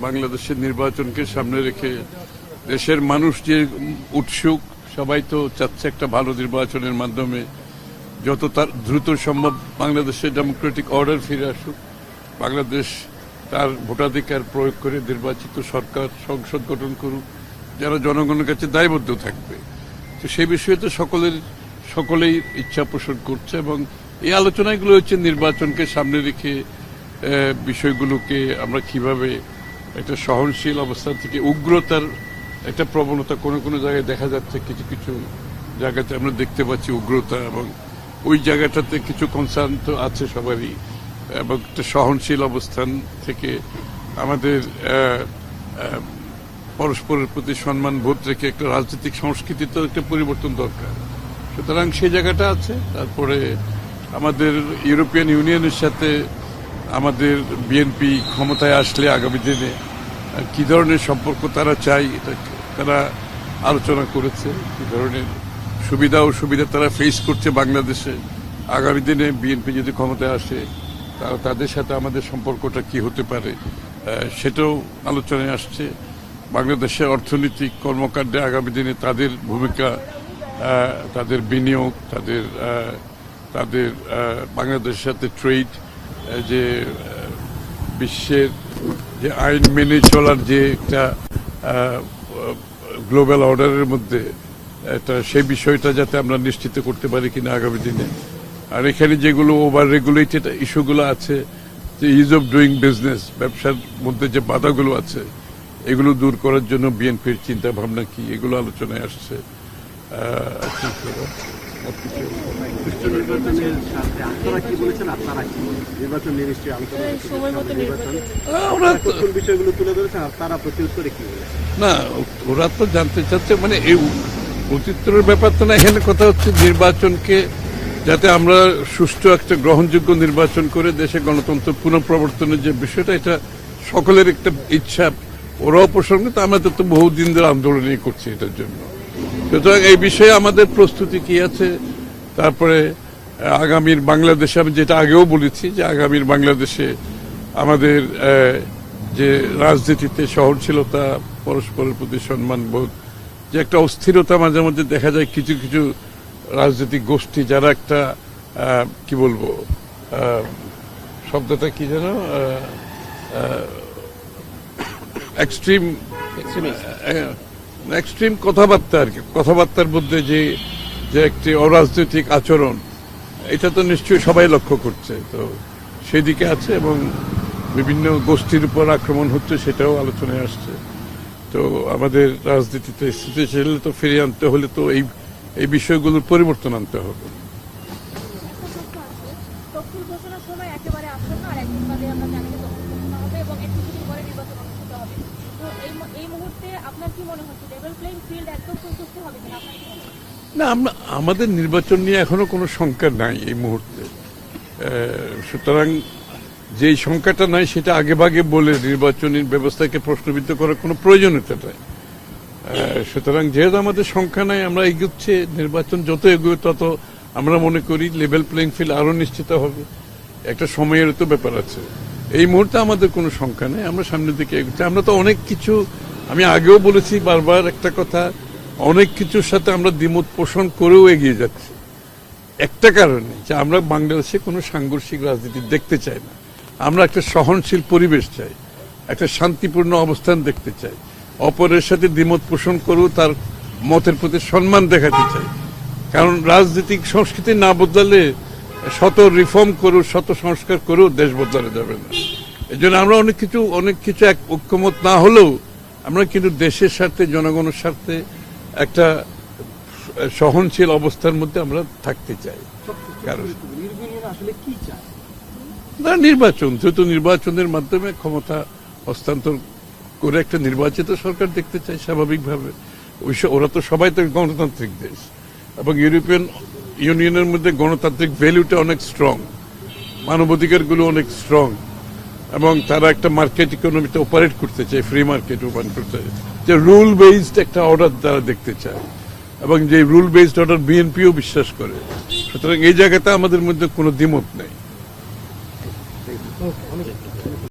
বাংলাদেশের নির্বাচনকে সামনে রেখে দেশের মানুষ যে উৎসুক, সবাই তো চাচ্ছে একটা ভালো নির্বাচনের মাধ্যমে যত তার দ্রুত সম্ভব বাংলাদেশের ডেমোক্রেটিক অর্ডার ফিরে আসুক, বাংলাদেশ তার ভোটাধিকার প্রয়োগ করে নির্বাচিত সরকার সংসদ গঠন করুক যারা জনগণের কাছে দায়বদ্ধ থাকবে। তো সেই বিষয়ে তো সকলেই ইচ্ছা পোষণ করছে এবং এই আলোচনাগুলো হচ্ছে নির্বাচনকে সামনে রেখে বিষয়গুলোকে আমরা কিভাবে একটা সহনশীল অবস্থান থেকে উগ্রতার একটা প্রবণতা কোনো জায়গায় দেখা যাচ্ছে, কিছু কিছু জায়গাতে আমরা দেখতে পাচ্ছি উগ্রতা, এবং ওই জায়গাটাতে কিছু কনসার্ন তো আছে সবারই, এবং একটা সহনশীল অবস্থান থেকে আমাদের পরস্পরের প্রতি সম্মান বোধ রেখে একটা রাজনৈতিক সংস্কৃতিতে একটা পরিবর্তন দরকার। সুতরাং সেই জায়গাটা আছে। তারপরে আমাদের ইউরোপিয়ান ইউনিয়নের সাথে আমাদের বিএনপি ক্ষমতায় আসলে আগামী দিনে কি ধরনের সম্পর্ক তারা চাই, এটা তারা আলোচনা করেছে। কি ধরনের সুবিধা অসুবিধা তারা ফেস করছে বাংলাদেশে, আগামী দিনে বিএনপি যদি ক্ষমতায় আসে তাদের সাথে আমাদের সম্পর্কটা কি হতে পারে, সেটাও আলোচনায় আসছে। বাংলাদেশের অর্থনৈতিক কর্মকাণ্ডে আগামী দিনে তাদের ভূমিকা, তাদের বিনিয়োগ, তাদের বাংলাদেশের সাথে ট্রেড, যে বিশ্বের যে আইন মেনে চলার যে একটা গ্লোবাল অর্ডারের মধ্যে সেই বিষয়টা যাতে আমরা নিশ্চিত করতে পারি কিনা আগামী দিনে। আর এখানে যেগুলো ওভার রেগুলেটেড ইস্যুগুলো আছে, যে ইজ অফ ডুইং বিজনেস, ব্যবসার মধ্যে যে বাধাগুলো আছে, এগুলো দূর করার জন্য বিএনপির চিন্তা ভাবনা কি, এগুলো আলোচনায় আসছে। না, ওরা তো জানতে চাচ্ছে, মানে এই প্রত্যুত্তরের ব্যাপার তো না, এখানে কথা হচ্ছে নির্বাচনকে যাতে আমরা সুষ্ঠু একটা গ্রহণযোগ্য নির্বাচন করে দেশে গণতন্ত্র পুনঃপ্রবর্তনের যে বিষয়টা, এটা সকলের একটা ইচ্ছা, ওরাও পোষণ করে। আমাদের তো বহুদিন ধরে আন্দোলনই করছে এটার জন্য। সুতরাং এই বিষয়ে আমাদের প্রস্তুতি কি আছে, তারপরে আগামীর বাংলাদেশে আমি যেটা আগেও বলেছি যে আগামীর বাংলাদেশে আমাদের যে রাজনীতিতে সহনশীলতা, পরস্পরের প্রতি সম্মানবোধ, যে একটা অস্থিরতা মাঝে মধ্যে দেখা যায় কিছু কিছু রাজনৈতিক গোষ্ঠী যারা একটা কি বলবো, শব্দটা কি যেন, এক্সট্রিম কথাবার্তা আর কি, কথাবার্তার মধ্যে যে একটি অরাজনৈতিক আচরণ, এটা তো নিশ্চয়ই সবাই লক্ষ্য করছে। তো সেই দিকে আছে এবং বিভিন্ন গোষ্ঠীর উপর আক্রমণ হচ্ছে, সেটাও আলোচনায় আসছে। তো আমাদের রাজনীতিতে স্থিতিশীল তো ফিরিয়ে আনতে হলে তো এই বিষয়গুলোর পরিবর্তন আনতে হবে। না, আমাদের নির্বাচন নিয়ে এখনো কোনো শঙ্কা নাই এই মুহূর্তে। সুতরাং যেই শঙ্কাটা নাই সেটা আগে ভাগে বলে নির্বাচনী ব্যবস্থাকে প্রশ্নবিদ্ধ করার কোনো প্রয়োজনীয়তা নাই। সুতরাং যেহেতু আমাদের সংখ্যা নাই, আমরা এগোচ্ছে, নির্বাচন যত এগোয় তত আমরা মনে করি লেভেল প্লেইং ফিল্ড আরো নিশ্চিত হবে। একটা সময়ের তো ব্যাপার আছে। এই মুহূর্তে আমাদের কোনো সংখ্যা নেই, আমরা সামনের দিকে এগোচ্ছি। আমরা তো অনেক কিছু, আমি আগেও বলেছি বারবার একটা কথা, অনেক কিছুর সাথে আমরা দ্বিমত পোষণ করেও এগিয়ে যাচ্ছি একটা কারণে, যে আমরা বাংলাদেশে কোনো সাংঘর্ষিক রাজনীতি দেখতে চাই না। আমরা একটা সহনশীল পরিবেশ চাই, একটা শান্তিপূর্ণ অবস্থান দেখতে চাই, অপরের সাথে দ্বিমত পোষণ করেও তার মতের প্রতি সম্মান দেখাতে চাই। কারণ রাজনৈতিক সংস্কৃতি না বদলালে শত রিফর্ম করুক, শত সংস্কার করেও দেশ বদলানো যাবে না। এই জন্য আমরা অনেক কিছু এক ঐক্যমত না হলেও আমরা কিন্তু দেশের স্বার্থে, জনগণের স্বার্থে একটা সহনশীল অবস্থার মধ্যে আমরা থাকতে চাই। কারণ না, নির্বাচন, যেহেতু নির্বাচনের মাধ্যমে ক্ষমতা হস্তান্তর করে একটা নির্বাচিত সরকার দেখতে চাই স্বাভাবিকভাবে। ওরা তো সবাই তো গণতান্ত্রিক দেশ, এবং ইউরোপিয়ান ইউনিয়নের মধ্যে গণতান্ত্রিক ভ্যালুটা অনেক স্ট্রং, মানবাধিকারগুলো অনেক স্ট্রং, এবং তারা একটা মার্কেট ইকোনমিতে অপারেট করতে চায়, ফ্রি মার্কেট অপারেট করতে চায়, যে রুল বেসড একটা অর্ডার তারা দেখতে চায়, এবং যে রুল বেসড অর্ডার বিএনপিও বিশ্বাস করে। সুতরাং এই জায়গাতে আমাদের মধ্যে কোনো দ্বিমত নেই।